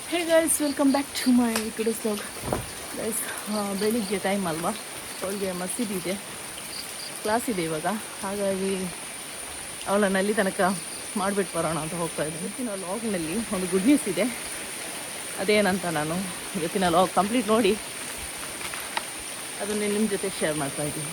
Hey guys, welcome back to my today's vlog. Guys, ಬೆಳಿಗ್ಗೆ time ಅಲ್ವಾ, ಅವಳಿಗೆ ಮಸೀದಿ ಇದೆ, ಕ್ಲಾಸ್ ಇದೆ ಇವಾಗ. ಹಾಗಾಗಿ ಅವಳನ್ನು ಅಲ್ಲಿ ತನಕ ಮಾಡಿಬಿಟ್ಟು ಬರೋಣ ಅಂತ ಹೋಗ್ತಾ ಇದ್ದೀನಿ. ಇವತ್ತಿನ ವ್ಲಾಗ್ನಲ್ಲಿ ಒಂದು ಗುಡ್ ನ್ಯೂಸ್ ಇದೆ. ಅದೇನಂತ ನಾನು ಇವತ್ತಿನ ವ್ಲಾಗ್ ಕಂಪ್ಲೀಟ್ ನೋಡಿ ಅದನ್ನೇ ನಿಮ್ಮ ಜೊತೆ ಶೇರ್ ಮಾಡ್ತಾ ಇದ್ದೀನಿ.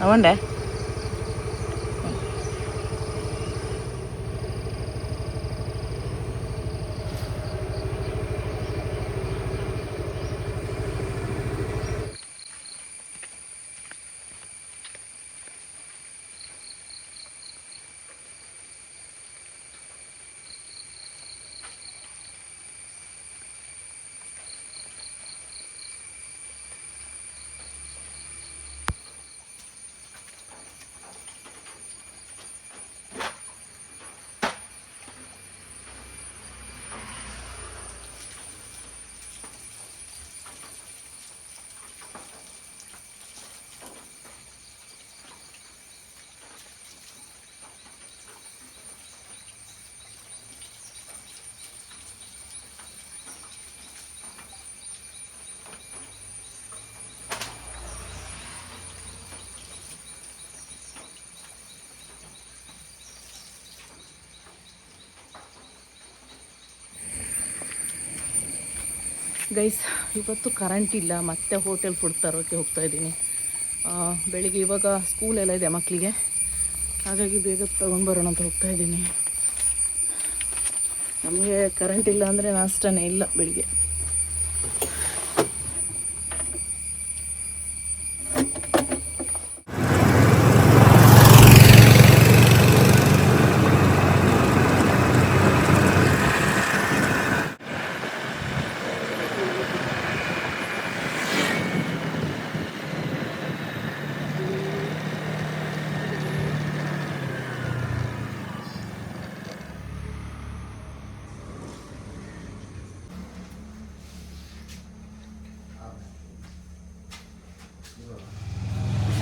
ಅವನ್ಡೆ ಗೈಸ್, ಇವತ್ತು ಕರೆಂಟ್ ಇಲ್ಲ. ಮತ್ತೆ ಹೋಟೆಲ್ ಫುಡ್ ತರೋಕ್ಕೆ ಹೋಗ್ತಾಯಿದ್ದೀನಿ. ಬೆಳಿಗ್ಗೆ ಇವಾಗ ಸ್ಕೂಲೆಲ್ಲ ಇದೆ ಮಕ್ಕಳಿಗೆ, ಹಾಗಾಗಿ ಬೇಗ ತೊಗೊಂಡು ಬರೋಣ ಅಂತ ಹೋಗ್ತಾಯಿದ್ದೀನಿ. ನಮಗೆ ಕರೆಂಟ್ ಇಲ್ಲ ಅಂದರೆ ನಾಷ್ಟನೇ ಇಲ್ಲ ಬೆಳಿಗ್ಗೆ.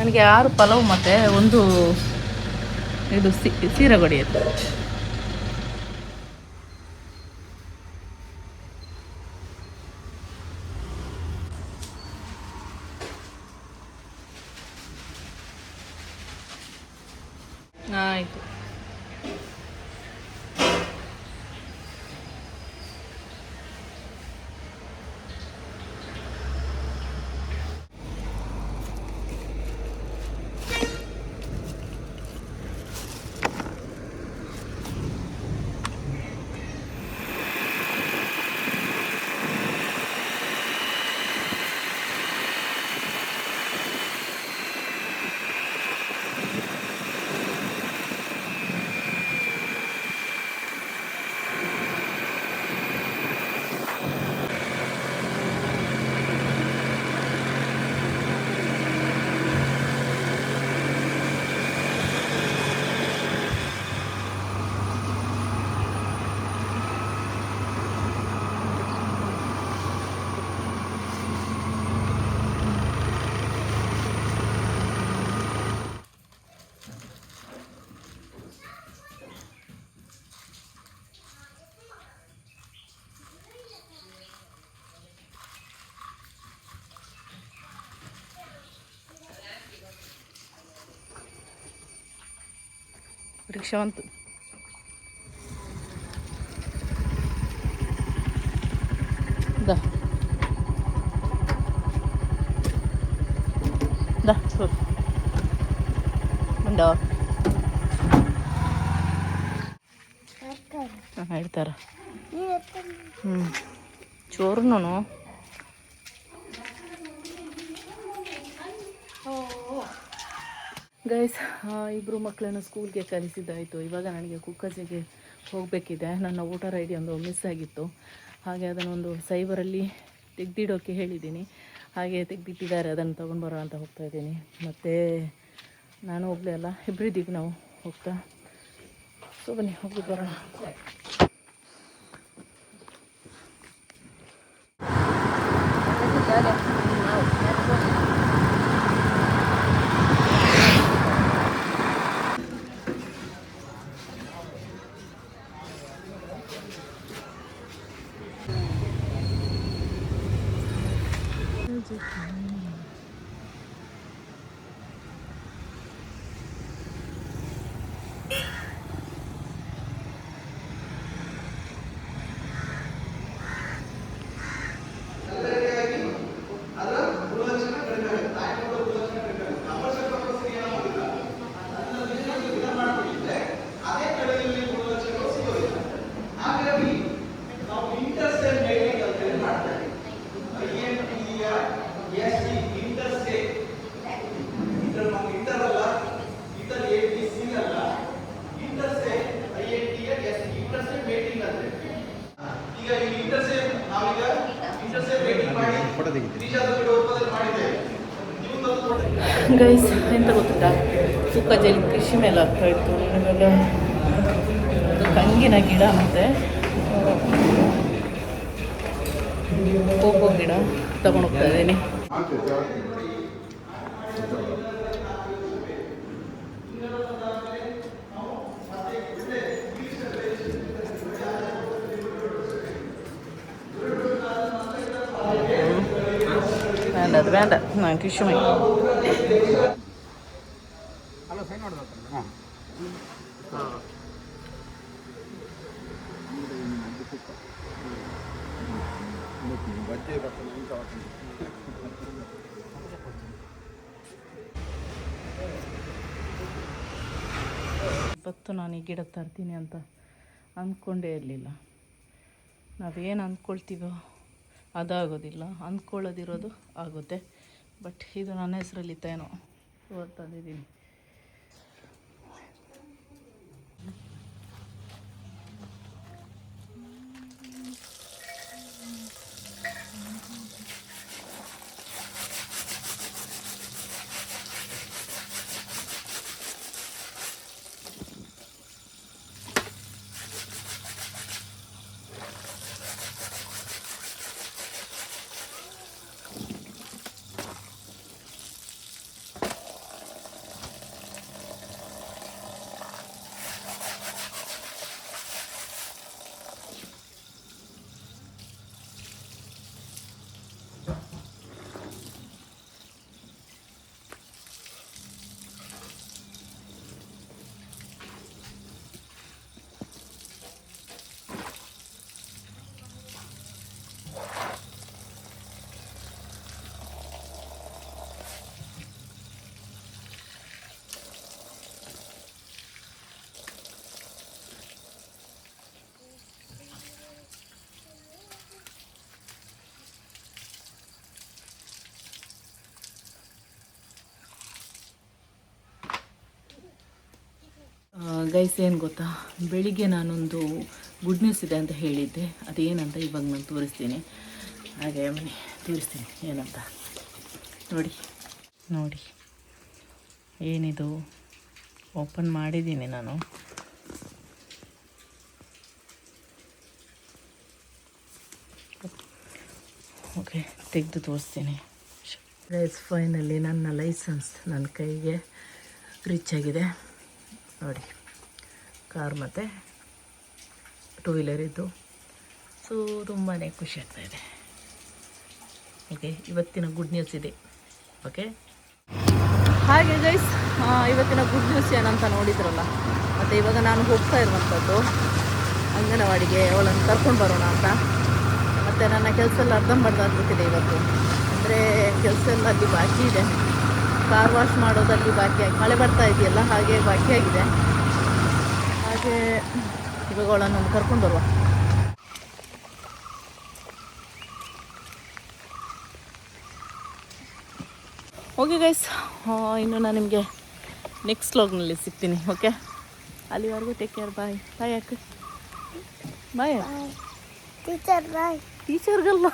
ನನಗೆ 6 ಪಲಾವ್ ಮತ್ತು ಒಂದು ಇದು ಸೀರೆಗೊಡಿ ಇತ್ತು. ಆಯಿತು. ರಿಕ್ಷಾವಂತ ದ ದ ಬಂದ ಹೇಳ್ತಾರೆ. ಚೋರ್ನು ಗೈಸ್, ಇಬ್ಬರು ಮಕ್ಕಳನ್ನು ಸ್ಕೂಲ್ಗೆ ಕಲಿಸಿದ್ದಾಯಿತು. ಇವಾಗ ನನಗೆ ಕುಕ್ಕಜಿಗೆ ಹೋಗಬೇಕಿದೆ. ನನ್ನ ವೋಟರ್ ಐ ಡಿ ಒಂದು ಮಿಸ್ ಆಗಿತ್ತು, ಹಾಗೆ ಅದನ್ನೊಂದು ಸೈಬರಲ್ಲಿ ತೆಗೆದಿಡೋಕ್ಕೆ ಹೇಳಿದ್ದೀನಿ. ಹಾಗೆ ತೆಗೆದಿಟ್ಟಿದ್ದಾರೆ, ಅದನ್ನು ತೊಗೊಂಡು ಬರೋ ಅಂತ ಹೋಗ್ತಾಯಿದ್ದೀನಿ. ಮತ್ತು ನಾನು ಒಬ್ಬಳೇ ಅಲ್ಲ, ಇಬ್ಬರಿದ್ದೀವಿ ನಾವು ಹೋಗ್ತಾ. ಸೊ ಬನ್ನಿ ಹೋಗಿ ಬರೋಣ. ಗೈಸ್, ಎಂತ ಗೊತ್ತಿಲ್ಲ, ಕುಕ್ಕಜಲ್ಲಿ ಕೃಷಿ ಮೇಲೆ ಆಗ್ತಾ ಇತ್ತು. ಇವಾಗ ಕಂಗಿನ ಗಿಡ ಮತ್ತು ಕೋಕೋ ಗಿಡ ತಗೊಂಡು ಹೋಗ್ತಾ ಇದ್ದೀನಿ. ಅದು ಬೇಡ, ನಾನು ಕೃಷಿ ಮೇಲೆ ಇವತ್ತು ನಾನು ಈ ಗಿಡ ತರ್ತೀನಿ ಅಂತ ಅಂದ್ಕೊಂಡೇ ಇರಲಿಲ್ಲ. ನಾವೇನು ಅಂದ್ಕೊಳ್ತೀವೋ ಅದಾಗೋದಿಲ್ಲ, ಅಂದ್ಕೊಳ್ಳೋದಿರೋದು ಆಗುತ್ತೆ. ಬಟ್ ಇದು ನನ್ನ ಹೆಸರಲ್ಲಿತ್ತೇನೋ ಇವತ್ತು ತಂದಿದ್ದೀನಿ. ಗೈಸ್, ಏನು ಗೊತ್ತಾ, ಬೆಳಿಗ್ಗೆ ನಾನೊಂದು ಗುಡ್ ನ್ಯೂಸ್ ಇದೆ ಅಂತ ಹೇಳಿದ್ದೆ. ಅದೇನಂತ ಇವಾಗ ನಾನು ತೋರಿಸ್ತೀನಿ. ಹಾಗೆ ಮನೆ ತೋರಿಸ್ತೀನಿ ಏನಂತ. ನೋಡಿ ಏನಿದು, ಓಪನ್ ಮಾಡಿದ್ದೀನಿ ನಾನು. ಓಕೆ, ತೆಗೆದು ತೋರಿಸ್ತೀನಿ. ಗೈಸ್, ಫೈನಲಿ ನನ್ನ ಲೈಸೆನ್ಸ್ ನನ್ನ ಕೈಗೆ ರೀಚ್ ಆಗಿದೆ. ನೋಡಿ, ಕಾರ್ ಮತ್ತು ಟೂ ವೀಲರ್ ಇದ್ದು. ಸೊ ತುಂಬಾ ಖುಷಿ ಆಗ್ತಾಯಿದೆ. ಓಕೆ, ಇವತ್ತಿನ ಗುಡ್ ನ್ಯೂಸ್ ಇದೆ. ಓಕೆ, ಹಾಗೆ ಗೈಸ್, ಇವತ್ತಿನ ಗುಡ್ ನ್ಯೂಸ್ ಏನಂತ ನೋಡಿದ್ರಲ್ಲ. ಮತ್ತು ಇವಾಗ ನಾನು ಹೋಗ್ತಾ ಇರುವಂಥದ್ದು ಅಂಗನವಾಡಿಗೆ, ಅವಳನ್ನು ಕರ್ಕೊಂಡು ಬರೋಣ ಅಂತ. ಮತ್ತು ನನ್ನ ಕೆಲಸ ಎಲ್ಲ ಅರ್ಧಂಬರ್ಧ ಆಗ್ಬಿಟ್ಟಿದೆ ಇವತ್ತು. ಅಂದರೆ ಕೆಲಸ ಎಲ್ಲ ಅಲ್ಲಿ ಬಾಕಿ ಇದೆ. ಕಾರ್ ವಾಶ್ ಮಾಡೋದಲ್ಲಿ ಬಾಕಿ ಆಗಿ, ಮಳೆ ಬರ್ತಾ ಇದೆಯಲ್ಲ, ಹಾಗೆ ಬಾಕಿಯಾಗಿದೆ. ಹಾಗೆ ಇವಾಗ ಅವಳನ್ನೊಂದು ಕರ್ಕೊಂಡು ಬರುವ. ಓಕೆ ಗೈಸ್, ಇನ್ನು ನಾನು ನಿಮಗೆ ನೆಕ್ಸ್ಟ್ ವ್ಲಾಗ್ನಲ್ಲಿ ಸಿಗ್ತೀನಿ. ಓಕೆ, ಅಲ್ಲಿವರೆಗೂ ಟೇಕ್ ಕೇರ್. ಬಾಯ್. ಬಾಯ್ ಅಕ್ಕ. ಬಾಯ್ ಟೀಚರ್ ಬಾಯ್. ಟೀಚರ್ಗಲ್ಲ.